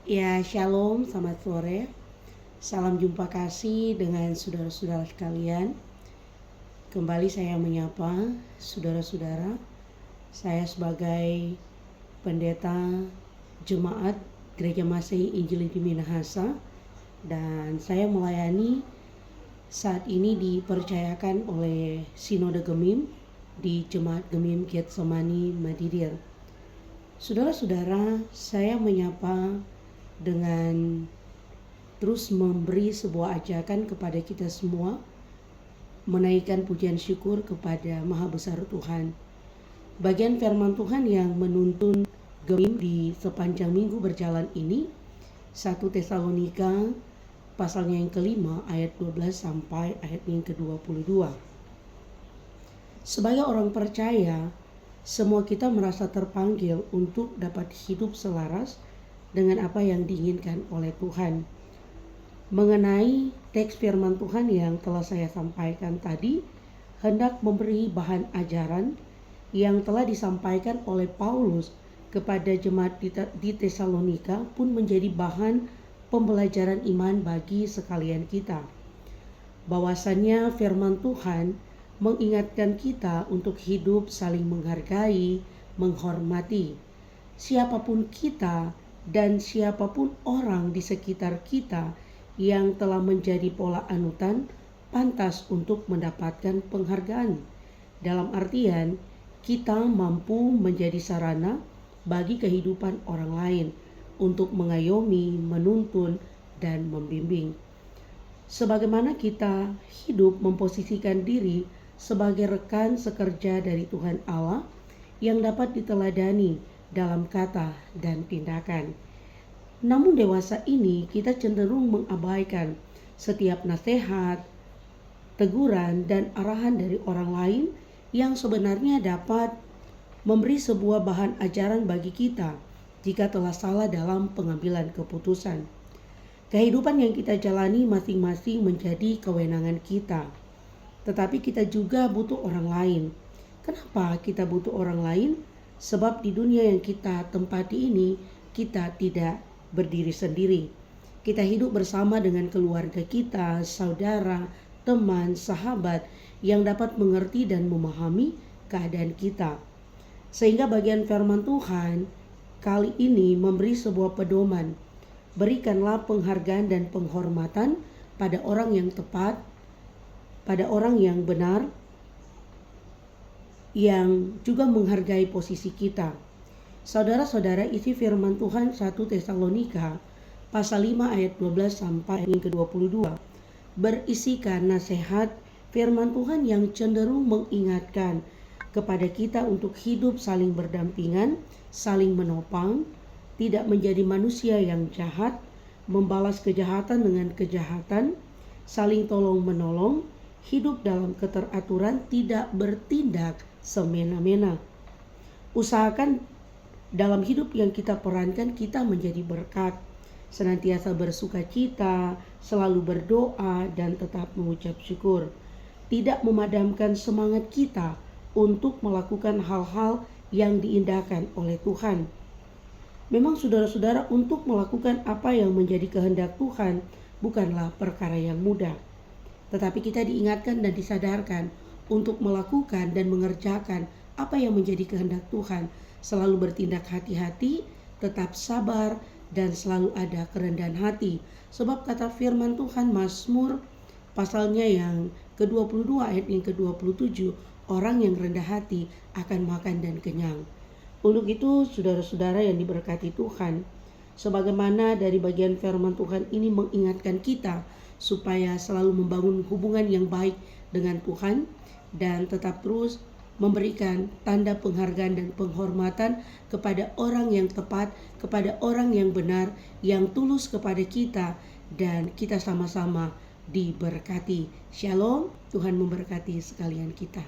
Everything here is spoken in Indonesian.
Ya, shalom, selamat sore. Salam jumpa kasih dengan saudara-saudara sekalian. Kembali saya menyapa saudara-saudara. Saya sebagai pendeta jemaat Gereja Masehi Injil di Minahasa, dan saya melayani saat ini dipercayakan oleh Sinode Gemim di Jemaat Gemim Getsemani Madidir. Saudara-saudara, saya menyapa dengan terus memberi sebuah ajakan kepada kita semua, menaikkan pujian syukur kepada Maha Besar Tuhan. Bagian firman Tuhan yang menuntun Gemim di sepanjang minggu berjalan ini, 1 Tesalonika pasalnya yang kelima ayat 12 sampai ayat yang ke-22. Sebagai orang percaya, semua kita merasa terpanggil untuk dapat hidup selaras dengan apa yang diinginkan oleh Tuhan. Mengenai teks firman Tuhan yang telah saya sampaikan tadi, hendak memberi bahan ajaran yang telah disampaikan oleh Paulus kepada jemaat di Tesalonika pun menjadi bahan pembelajaran iman bagi sekalian kita. Bahwasannya firman Tuhan mengingatkan kita untuk hidup saling menghargai, menghormati. Siapapun kita dan siapapun orang di sekitar kita yang telah menjadi pola anutan pantas untuk mendapatkan penghargaan. Dalam artian, kita mampu menjadi sarana bagi kehidupan orang lain untuk mengayomi, menuntun, dan membimbing. Sebagaimana kita hidup memposisikan diri sebagai rekan sekerja dari Tuhan Allah yang dapat diteladani dalam kata dan tindakan. Namun dewasa ini kita cenderung mengabaikan setiap nasihat, teguran, dan arahan dari orang lain yang sebenarnya dapat memberi sebuah bahan ajaran bagi kita jika telah salah dalam pengambilan keputusan. Kehidupan yang kita jalani masing-masing menjadi kewenangan kita, tetapi kita juga butuh orang lain. Kenapa kita butuh orang lain? Sebab di dunia yang kita tempati ini, kita tidak berdiri sendiri. Kita hidup bersama dengan keluarga kita, saudara, teman, sahabat yang dapat mengerti dan memahami keadaan kita. Sehingga bagian firman Tuhan kali ini memberi sebuah pedoman. Berikanlah penghargaan dan penghormatan pada orang yang tepat, pada orang yang benar, yang juga menghargai posisi kita. Saudara-saudara, isi firman Tuhan 1 Tesalonika pasal 5 ayat 12 sampai yang ke-22 berisikan nasihat firman Tuhan yang cenderung mengingatkan kepada kita untuk hidup saling berdampingan, saling menopang, tidak menjadi manusia yang jahat, membalas kejahatan dengan kejahatan, saling tolong-menolong, hidup dalam keteraturan, tidak bertindak semena-mena. Usahakan dalam hidup yang kita perankan kita menjadi berkat, senantiasa bersukacita, selalu berdoa, dan tetap mengucap syukur. Tidak memadamkan semangat kita untuk melakukan hal-hal yang diindahkan oleh Tuhan. Memang saudara-saudara, untuk melakukan apa yang menjadi kehendak Tuhan bukanlah perkara yang mudah. Tetapi kita diingatkan dan disadarkan untuk melakukan dan mengerjakan apa yang menjadi kehendak Tuhan, selalu bertindak hati-hati, tetap sabar, dan selalu ada kerendahan hati. Sebab kata firman Tuhan Mazmur pasalnya yang ke-22 ayat yang ke-27, orang yang rendah hati akan makan dan kenyang. Untuk itu saudara-saudara yang diberkati Tuhan, sebagaimana dari bagian firman Tuhan ini mengingatkan kita supaya selalu membangun hubungan yang baik dengan Tuhan dan tetap terus memberikan tanda penghargaan dan penghormatan kepada orang yang tepat, kepada orang yang benar, yang tulus kepada kita, dan kita sama-sama diberkati. Shalom, Tuhan memberkati sekalian kita.